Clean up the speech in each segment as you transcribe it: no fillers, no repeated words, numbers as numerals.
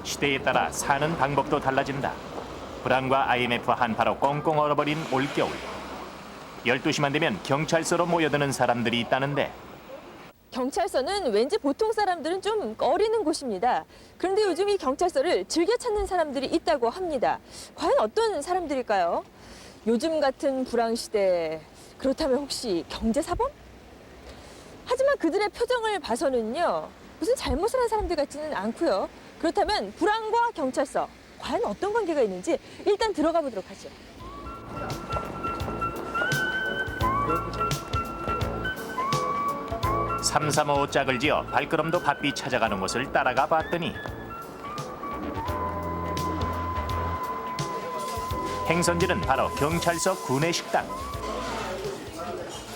시대에 따라 사는 방법도 달라진다. 불황과 IMF 한파로 꽁꽁 얼어버린 올겨울. 12시만 되면 경찰서로 모여드는 사람들이 있다는데 경찰서는 왠지 보통 사람들은 좀 꺼리는 곳입니다. 그런데 요즘 이 경찰서를 즐겨 찾는 사람들이 있다고 합니다. 과연 어떤 사람들일까요? 요즘 같은 불황시대, 그렇다면 혹시 경제사범? 하지만 그들의 표정을 봐서는요, 무슨 잘못을 한 사람들 같지는 않고요. 그렇다면 불황과 경찰서, 과연 어떤 관계가 있는지 일단 들어가 보도록 하죠. 삼삼오오 짝을 지어 발걸음도 바삐 찾아가는 곳을 따라가 봤더니 행선지는 바로 경찰서 구내식당.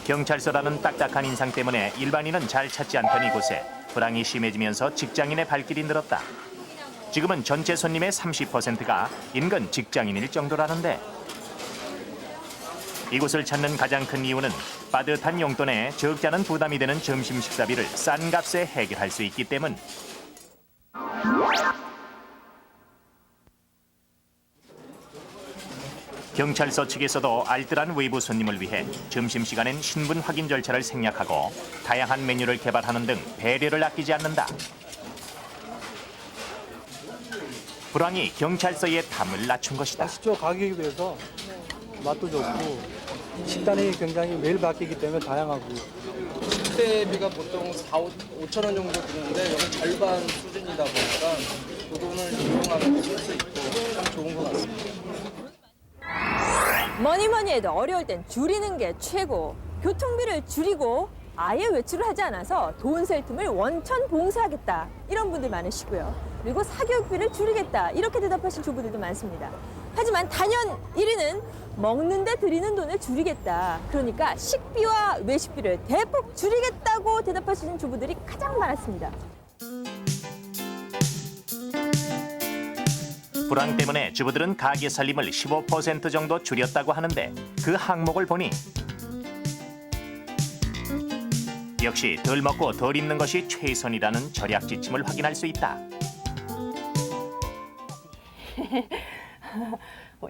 경찰서라는 딱딱한 인상 때문에 일반인은 잘 찾지 않던 이곳에 불황이 심해지면서 직장인의 발길이 늘었다. 지금은 전체 손님의 30%가 인근 직장인일 정도라는데 이곳을 찾는 가장 큰 이유는 빠듯한 용돈에 적지 않은 부담이 되는 점심 식사비를 싼 값에 해결할 수 있기 때문. 경찰서 측에서도 알뜰한 외부 손님을 위해 점심시간엔 신분 확인 절차를 생략하고 다양한 메뉴를 개발하는 등 배려를 아끼지 않는다. 불황이 경찰서의 담을 낮춘 것이다. 맛있죠. 가격에 비해서 맛도 좋고 식단이 굉장히 매일 바뀌기 때문에 다양하고. 식대비가 보통 5천 원 정도 드는데 여기 절반 수준이다 보니까 그 돈을 이용하면 쓸 수 있고 참 좋은 것 같습니다. 뭐니 해도 어려울 땐 줄이는 게 최고. 교통비를 줄이고 아예 외출을 하지 않아서 돈 셀 틈을 원천 봉사하겠다. 이런 분들 많으시고요. 그리고 사교육비를 줄이겠다. 이렇게 대답하신 주부들도 많습니다. 하지만 단연 1위는 먹는데 들이는 돈을 줄이겠다. 그러니까 식비와 외식비를 대폭 줄이겠다고 대답하시는 주부들이 가장 많았습니다. 불황 때문에 주부들은 가게 살림을 15% 정도 줄였다고 하는데 그 항목을 보니 역시 덜 먹고 덜 입는 것이 최선이라는 절약 지침을 확인할 수 있다.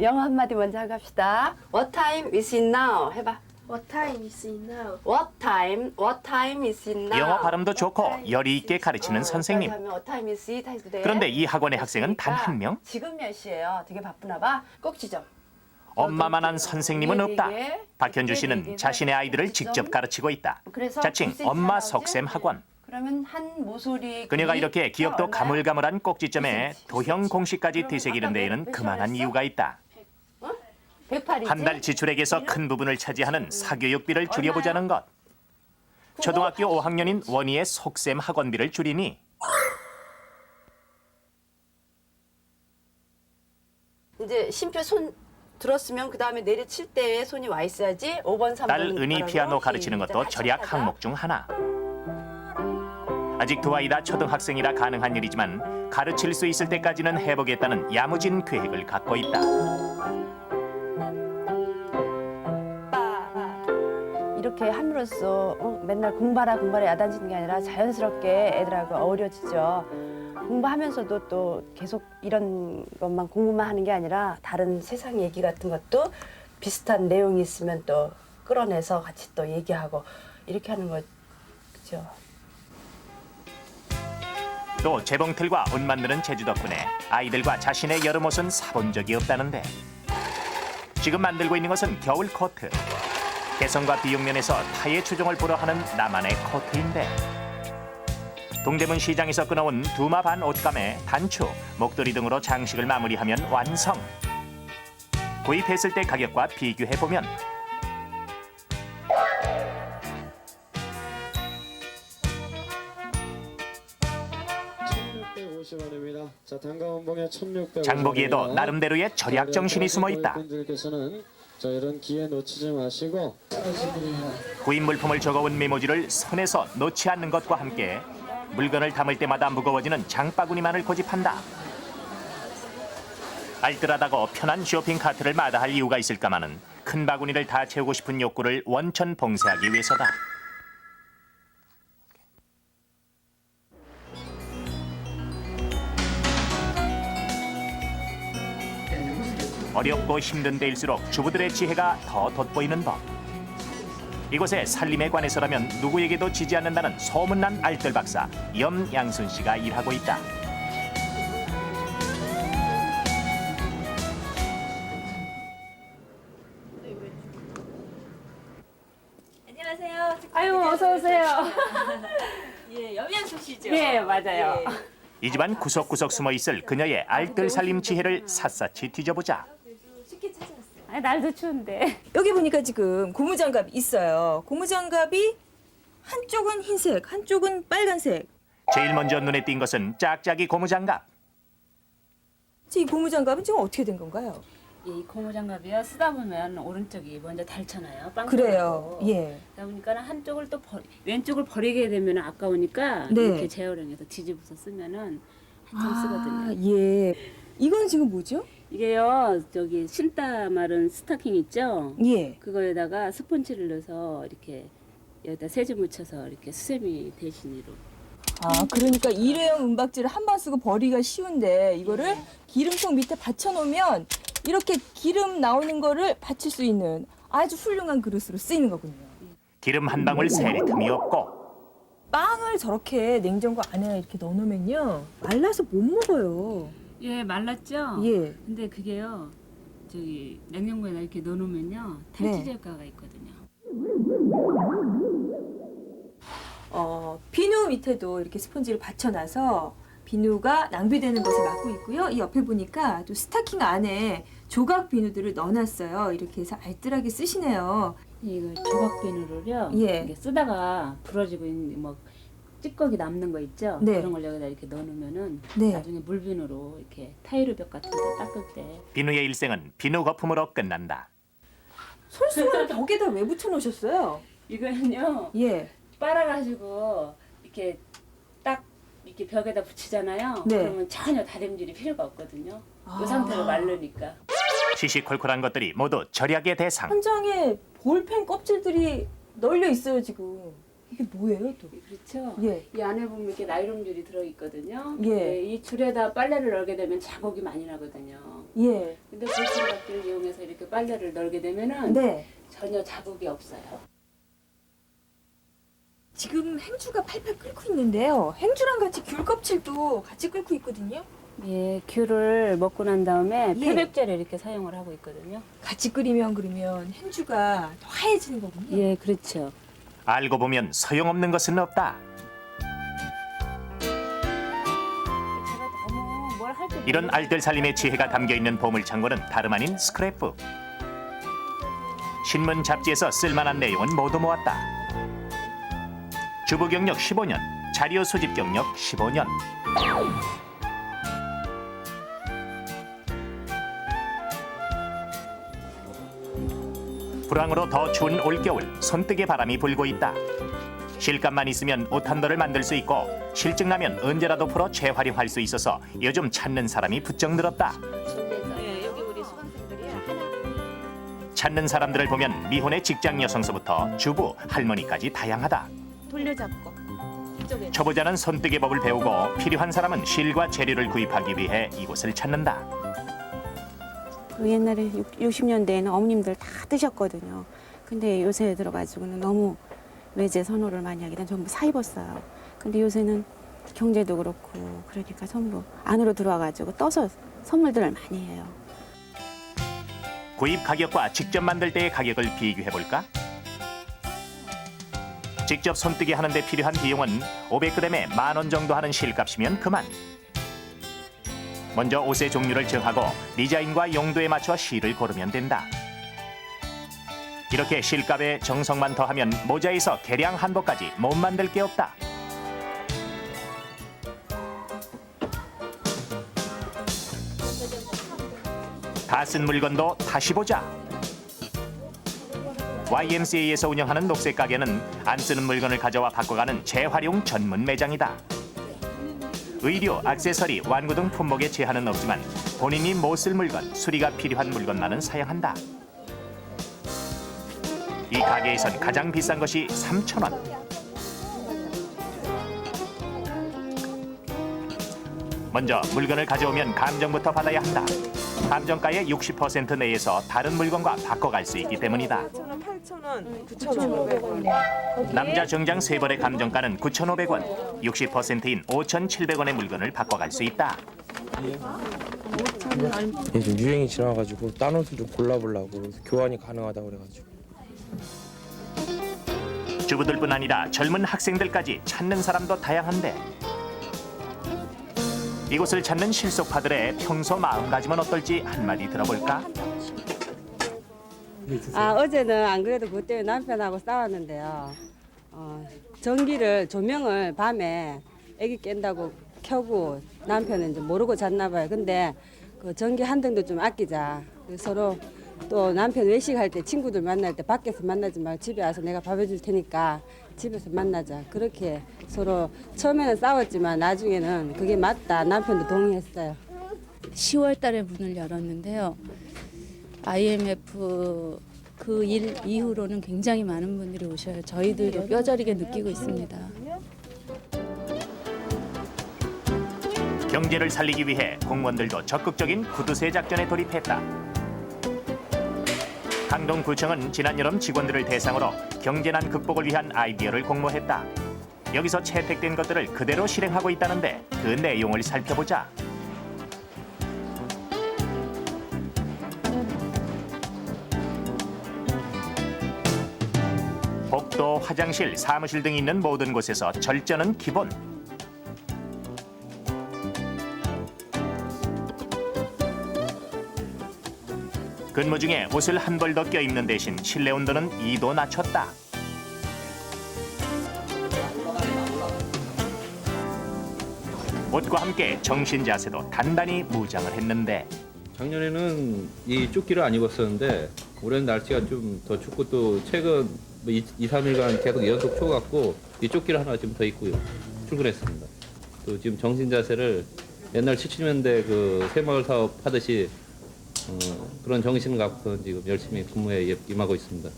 영어 한마디 먼저 하고 갑시다. What time is it now? 해봐. What time is it now? What time is it now? 영어 발음도 좋고 열의 있게 가르치는 선생님. What time is it? 해도 돼. 그런데 이 학원의 학생은 단 한 명? 지금 몇 시예요? 되게 바쁘나 봐. 꼭 지점. 엄마만한 선생님은 없다. 박현주 씨는 자신의 아이들을 직접 가르치고 있다. 자칭 엄마 석쌤 학원. 그러면 한 모서리 그녀가 이렇게 기억도 가물가물한 꼭지점에 도형 공식까지 되새기는 데에는 그만한 이유가 있다. 108이지? 한 달 지출액에서 큰 부분을 차지하는 사교육비를 줄여보자는 것. 초등학교 5학년인 원희의 속셈 학원비를 줄이니 이제 심표 손 들었으면 그 다음에 내려칠 때에 손이 와 있어야지. 5번, 3번. 딸 은희 피아노 가르치는 것도 절약 항목 중 하나. 아직 두 아이 다 초등학생이라 가능한 일이지만 가르칠 수 있을 때까지는 해보겠다는 야무진 계획을 갖고 있다. 이렇게 함으로써 맨날 공부하라 야단치는 게 아니라 자연스럽게 애들하고 어우러지죠. 공부하면서도 또 계속 이런 것만 공부만 하는 게 아니라 다른 세상 얘기 같은 것도 비슷한 내용이 있으면 또 끌어내서 같이 또 얘기하고 이렇게 하는 거죠. 또 재봉틀과 옷 만드는 재주 덕분에 아이들과 자신의 여름 옷은 사본 적이 없다는데 지금 만들고 있는 것은 겨울 코트. 개성과 비용 면에서 타의 추종을 불허하는 나만의 코트인데 동대문 시장에서 끊어온 두마 반 옷감에 단추, 목도리 등으로 장식을 마무리하면 완성. 구입했을 때 가격과 비교해보면 1,650원입니다. 자, 단가 원봉에 1,650원. 장보기에도 나름대로의 절약 정신이 숨어 있다. 분들께서는 자, 이런 기회 놓치지 마시고 구입 물품을 적어온 메모지를 손에서 놓지 않는 것과 함께 물건을 담을 때마다 무거워지는 장바구니만을 고집한다. 알뜰하다고 편한 쇼핑 카트를 마다할 이유가 있을까마는 큰 바구니를 다 채우고 싶은 욕구를 원천 봉쇄하기 위해서다. 어렵고 힘든 데일수록 주부들의 지혜가 더 돋보이는 법. 이곳의 살림에 관해서라면 누구에게도 지지 않는다는 소문난 알뜰 박사 염양순 씨가 일하고 있다. 안녕하세요. 아유, 어서 오세요. 예, 염양순 씨죠? 네, 맞아요. 이 집안 구석구석 숨어 있을 그녀의 알뜰 살림 지혜를 샅샅이 뒤져보자. 쉽게 찾아왔어요. 아니, 날도 추운데. 여기 보니까 지금 고무장갑이 있어요. 고무장갑이 한쪽은 흰색, 한쪽은 빨간색. 제일 먼저 눈에 띈 것은 짝짝이 고무장갑. 이 고무장갑은 지금 어떻게 된 건가요? 이 고무장갑이요. 쓰다 보면 오른쪽이 먼저 닳잖아요. 빵 그래요. 터지고. 예. 그러다 보니까 한쪽을 또 왼쪽을 버리게 되면 아까우니까 네. 이렇게 재활용해서 뒤집어서 쓰면은 한참 쓰거든요. 예. 이건 지금 뭐죠? 이게요. 저기 신다 마른 스타킹 있죠? 예. 그거에다가 스펀지를 넣어서 이렇게 여기다 세제 묻혀서 이렇게 수세미 대신으로. 그러니까 일회용 은박지를 한 번 쓰고 버리기가 쉬운데 이거를 기름통 밑에 받쳐놓으면 이렇게 기름 나오는 거를 받칠 수 있는 아주 훌륭한 그릇으로 쓰이는 거군요. 기름 한 방울 새리 틈이 없고 빵을 저렇게 냉장고 안에 이렇게 넣어놓으면요 말라서 못 먹어요. 예, 말랐죠? 예. 근데 그게요. 저기 냉장고에다 이렇게 넣어놓으면요. 탈취 효과가 있거든요. 비누 밑에도 이렇게 스펀지를 받쳐놔서 비누가 낭비되는 것을 막고 있고요. 이 옆에 보니까 또 스타킹 안에 조각 비누들을 넣어놨어요. 이렇게 해서 알뜰하게 쓰시네요. 이거 조각 비누를요. 예. 이게 쓰다가 부러지고 있는 뭐 찌꺼기 남는 거 있죠. 네. 그런 걸 여기다 이렇게 넣어놓으면은 네. 나중에 물비누로 이렇게 타일로 벽 같은 데 닦을 때 비누의 일생은 비누 거품으로 끝난다. 손수건을 벽에다 왜 붙여놓으셨어요? 이거는요. 예. 빨아가지고 이렇게 딱 이렇게 벽에다 붙이잖아요. 네. 그러면 전혀 다림질이 필요가 없거든요. 이 상태로 마르니까. 시시콜콜한 것들이 모두 절약의 대상. 현장에 볼펜 껍질들이 널려 있어요 지금. 이게 뭐예요 또? 그렇죠. 예. 이 안에 보면 이렇게 나이론 줄이 들어있거든요. 예. 네, 이 줄에다 빨래를 널게 되면 자국이 많이 나거든요. 예. 근데 볼펜박지를 이용해서 이렇게 빨래를 널게 되면은 네. 전혀 자국이 없어요. 지금 행주가 팔팔 끓고 있는데요. 행주랑 같이 귤 껍질도 같이 끓고 있거든요. 예, 귤을 먹고 난 다음에 예. 표백제를 이렇게 사용을 하고 있거든요. 같이 끓이면 그러면 행주가 더 하얘지는 거군요. 예, 그렇죠. 알고 보면 소용없는 것은 없다. 제가 너무 뭘 할지 이런 알뜰 살림의 지혜가 담겨있는 보물창고는 다름 아닌 스크랩북. 신문 잡지에서 쓸만한 내용은 모두 모았다. 주부 경력 15년, 자료 수집 경력 15년. 불황으로 더 추운 올겨울, 손뜨개 바람이 불고 있다. 실감만 있으면 옷 한 벌을 만들 수 있고 실증 나면 언제라도 풀어 재활용할 수 있어서 요즘 찾는 사람이 부쩍 늘었다. 찾는 사람들을 보면 미혼의 직장 여성서부터 주부, 할머니까지 다양하다. 돌려잡고 이쪽에. 초보자는 손뜨개 법을 배우고 필요한 사람은 실과 재료를 구입하기 위해 이곳을 찾는다. 그 옛날에 60년대에는 어머님들 다 뜨셨거든요. 근데 요새 들어가지고는 너무 외제 선호를 많이 하게 된 전부 사 입었어요. 근데 요새는 경제도 그렇고 그러니까 전부 안으로 들어와가지고 떠서 선물들을 많이 해요. 구입 가격과 직접 만들 때의 가격을 비교해볼까? 직접 손뜨개 하는데 필요한 비용은 500g에 10,000원 정도 하는 실값이면 그만. 먼저 옷의 종류를 정하고 디자인과 용도에 맞춰 실을 고르면 된다. 이렇게 실값에 정성만 더하면 모자에서 개량 한복까지 못 만들 게 없다. 다 쓴 물건도 다시 보자. YMCA에서 운영하는 녹색 가게는 안 쓰는 물건을 가져와 바꿔가는 재활용 전문 매장이다. 의류, 액세서리, 완구 등 품목에 제한은 없지만 본인이 못 쓸 물건, 수리가 필요한 물건만은 사용한다. 이 가게에선 가장 비싼 것이 3,000원. 먼저 물건을 가져오면 감정부터 받아야 한다. 감정가의 60% 내에서 다른 물건과 바꿔갈 수 있기 때문이다. 8,000원, 8,000원, 9,500원. 남자 정장 3벌의 감정가는 9,500원, 60%인 5,700원의 물건을 바꿔갈 수 있다. 요즘 유행이 지나가지고 딴 옷을 좀 골라보려고 그래서 교환이 가능하다고 그래가지고. 주부들뿐 아니라 젊은 학생들까지 찾는 사람도 다양한데 이곳을 찾는 실속파들의 평소 마음가짐은 어떨지 한마디 들어볼까? 어제는 안 그래도 그것 때문에 남편하고 싸웠는데요. 전기를 조명을 밤에 애기 깬다고 켜고 남편은 이제 모르고 잤나 봐요. 근데 그 전기 한 등도 좀 아끼자. 그래서 서로 또 남편 외식할 때 친구들 만날 때 밖에서 만나지 말고 집에 와서 내가 밥 해줄 테니까 집에서 만나자. 그렇게 서로 처음에는 싸웠지만 나중에는 그게 맞다. 남편도 동의했어요. 10월 달에 문을 열었는데요. IMF 그 일 이후로는 굉장히 많은 분들이 오셔요. 저희들도 뼈저리게 느끼고 있습니다. 경제를 살리기 위해 공무원들도 적극적인 구두쇠 작전에 돌입했다. 강동구청은 지난 여름 직원들을 대상으로 경제난 극복을 위한 아이디어를 공모했다. 여기서 채택된 것들을 그대로 실행하고 있다는데 그 내용을 살펴보자. 복도, 화장실, 사무실 등이 있는 모든 곳에서 절전은 기본. 근무 중에 옷을 한 벌 더 껴입는 대신 실내 온도는 2도 낮췄다. 옷과 함께 정신 자세도 단단히 무장을 했는데 작년에는 이 조끼를 안 입었었는데 올해는 날씨가 좀 더 춥고 또 최근 2, 3일간 계속 연속 추워갖고 이 조끼를 하나 좀 더 입고 출근했습니다. 또 지금 정신 자세를 옛날 70년대 그 새마을 사업 하듯이 그런 정신을 갖고 지금 열심히 근무에 임하고 있습니다.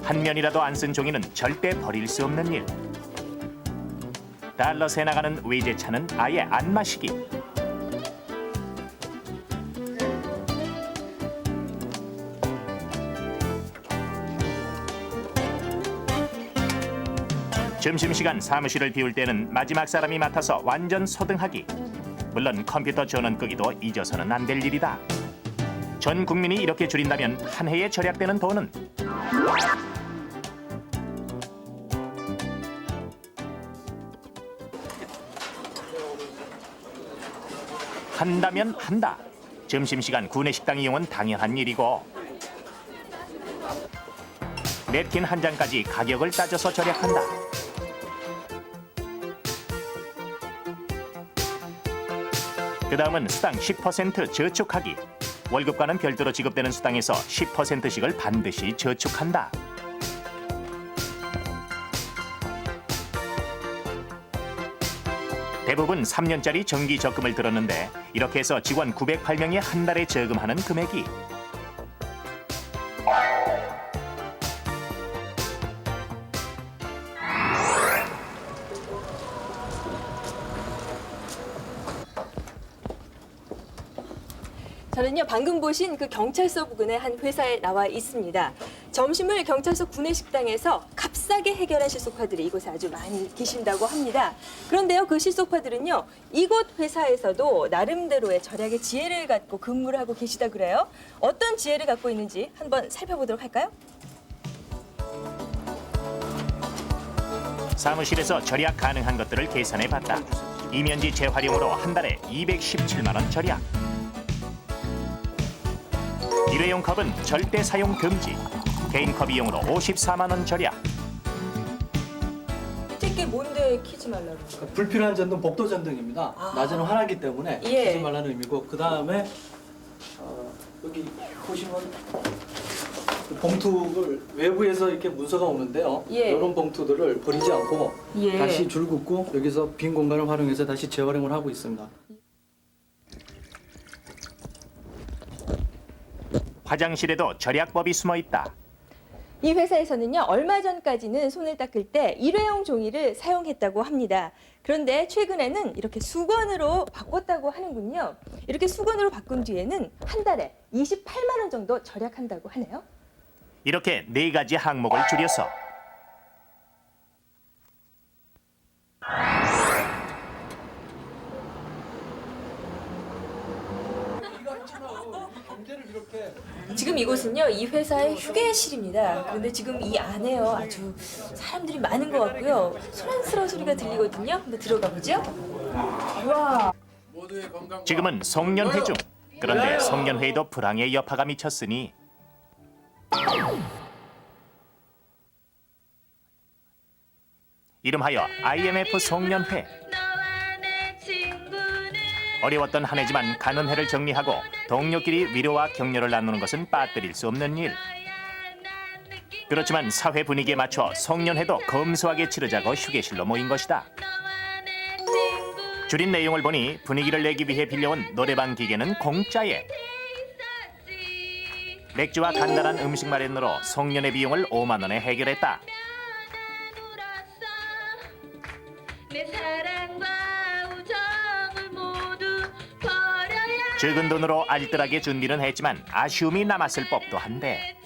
한 면이라도 안 쓴 종이는 절대 버릴 수 없는 일. 달러 새 나가는 외제차는 아예 안 마시기. 점심시간 사무실을 비울 때는 마지막 사람이 맡아서 완전 소등하기. 물론 컴퓨터 전원 끄기도 잊어서는 안 될 일이다. 전 국민이 이렇게 줄인다면 한 해에 절약되는 돈은 한다면 한다. 점심시간 구내식당 이용은 당연한 일이고 냅킨 한 장까지 가격을 따져서 절약한다. 그 다음은 수당 10% 저축하기. 월급과는 별도로 지급되는 수당에서 10%씩을 반드시 저축한다. 대부분 3년짜리 정기 적금을 들었는데 이렇게 해서 직원 908명이 한 달에 저금하는 금액이 저는요 방금 보신 그 경찰서 부근의 한 회사에 나와 있습니다. 점심을 경찰서 구내식당에서 값싸게 해결한 실속파들이 이곳에 아주 많이 계신다고 합니다. 그런데요 그 실속파들은요 이곳 회사에서도 나름대로의 절약의 지혜를 갖고 근무를 하고 계시다 그래요. 어떤 지혜를 갖고 있는지 한번 살펴보도록 할까요? 사무실에서 절약 가능한 것들을 계산해봤다. 이면지 재활용으로 한 달에 217만 원 절약. 일회용 컵은 절대 사용 금지. 개인 컵 이용으로 54만 원 절약. 이게 뭔데 키지 말라고? 불필요한 전등 복도 전등입니다. 낮에는 환하기 때문에 예. 키지 말라는 의미고 그 다음에 여기 보시면 봉투를 외부에서 이렇게 문서가 오는데요. 예. 이런 봉투들을 버리지 않고 예. 다시 줄 긋고 여기서 빈 공간을 활용해서 다시 재활용을 하고 있습니다. 화장실에도 절약법이 숨어 있다. 이 회사에서는요, 얼마 전까지는 손을 닦을 때 일회용 종이를 사용했다고 합니다. 그런데 최근에는 이렇게 수건으로 바꿨다고 하는군요. 이렇게 수건으로 바꾼 뒤에는 한 달에 28만 원 정도 절약한다고 하네요. 이렇게 4가지 항목을 줄여서 지금 이곳은요, 이 회사의 휴게실입니다. 그런데 지금 이 안에요, 아주 사람들이 많은 것 같고요. 소란스러운 소리가 들리거든요. 한번 들어가 보죠. 와. 지금은 송년회 중. 그런데 송년회에도 불황의 여파가 미쳤으니 이름하여 IMF 송년회. 어려웠던 한 해지만 가는 해를 정리하고 동료끼리 위로와 격려를 나누는 것은 빠뜨릴 수 없는 일. 그렇지만 사회 분위기에 맞춰 송년회도 검소하게 치르자고 휴게실로 모인 것이다. 줄인 내용을 보니 분위기를 내기 위해 빌려온 노래방 기계는 공짜에 맥주와 간단한 음식 마련으로 송년회 비용을 5만 원에 해결했다. 적은 돈으로 알뜰하게 준비는 했지만 아쉬움이 남았을 법도 한데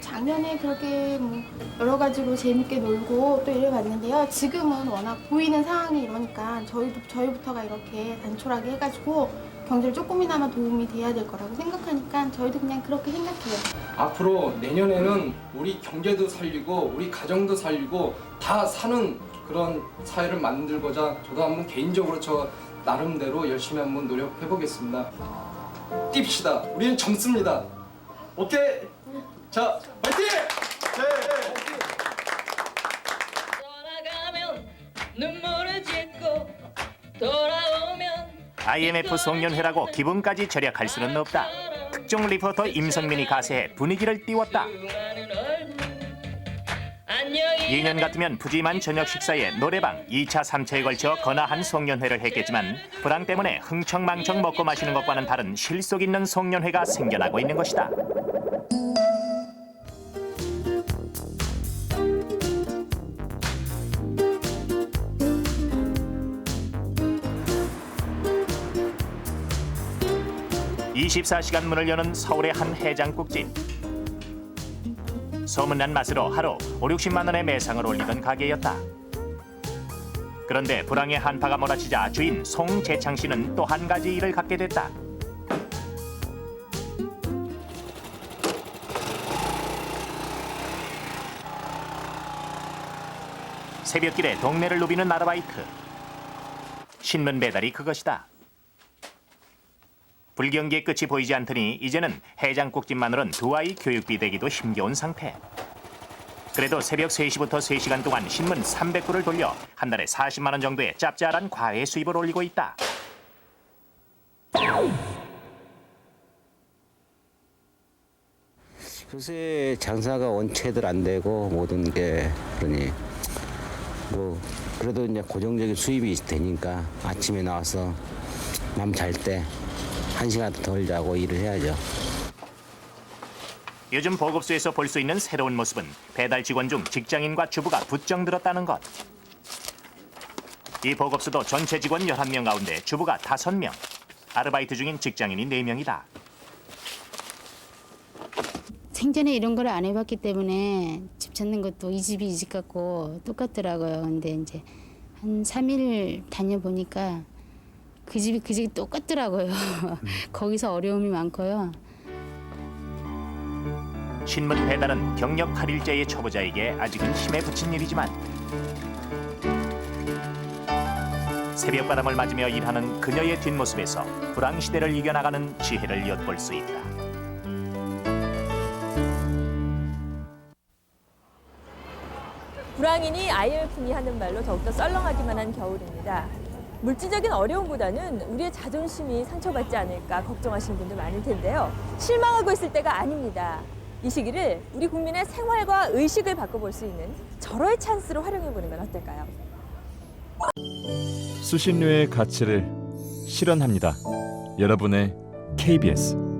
작년에 그렇게 여러 가지로 재밌게 놀고 또 이래봤는데요. 지금은 워낙 보이는 상황이 이러니까 저희부터가 이렇게 단촐하게 해가지고 경제를 조금이나마 도움이 돼야 될 거라고 생각하니까 저희도 그냥 그렇게 생각해요. 앞으로 내년에는 우리 경제도 살리고 우리 가정도 살리고 다 사는 그런 사회를 만들고자 저도 한번 개인적으로 저 나름대로 열심히 한번 노력해 보겠습니다. 뜁시다. 우리는 젊습니다. 오케이. 자, 파이팅! IMF 송년회라고 기분까지 절약할 수는 없다. 특종 리포터 임성민이 가세해 분위기를 띄웠다. 2년 같으면 푸짐한 저녁 식사에 노래방 2차, 3차에 걸쳐 거나한 송년회를 했겠지만 불황 때문에 흥청망청 먹고 마시는 것과는 다른 실속 있는 송년회가 생겨나고 있는 것이다. (24시간) 문을 여는 서울의 한 해장국집. 소문난 맛으로 하루 5, 60만 원의 매상을 올리던 가게였다. 그런데 불황의 한파가 몰아치자 주인 송재창 씨는 또 한 가지 일을 갖게 됐다. 새벽길에 동네를 누비는 아르바이트. 신문 배달이 그것이다. 불경기의 끝이 보이지 않더니 이제는 해장국집만으로는 두 아이 교육비 대기도 힘겨운 상태. 그래도 새벽 3시부터 3시간 동안 신문 300부를 돌려 한 달에 40만 원 정도의 짭짤한 과외 수입을 올리고 있다. 요새 장사가 원체들 안 되고 모든 게 그러니 그래도 이제 고정적인 수입이 되니까 아침에 나와서 밤 잘 때 1시간 덜 자고 일을 해야죠. 요즘 보급소에서 볼 수 있는 새로운 모습은 배달 직원 중 직장인과 주부가 부쩍 늘었다는 것. 이 보급소도 전체 직원 11명 가운데 주부가 5명, 아르바이트 중인 직장인이 4명이다. 생전에 이런 걸 안 해봤기 때문에 집 찾는 것도 이 집이 이 집 같고 똑같더라고요. 근데 이제 한 3일 다녀보니까 그 집이 똑같더라고요. 거기서 어려움이 많고요. 신문 배달은 경력 8일째의 초보자에게 아직은 힘에 부친 일이지만 새벽바람을 맞으며 일하는 그녀의 뒷모습에서 불황 시대를 이겨나가는 지혜를 엿볼 수 있다. 불황이니 IMF니 하는 말로 더욱더 썰렁하기만 한 겨울입니다. 물질적인 어려움보다는 우리의 자존심이 상처받지 않을까 걱정하시는 분들 많을 텐데요. 실망하고 있을 때가 아닙니다. 이 시기를 우리 국민의 생활과 의식을 바꿔볼 수 있는 절호의 찬스로 활용해보는 건 어떨까요? 수신료의 가치를 실현합니다. 여러분의 KBS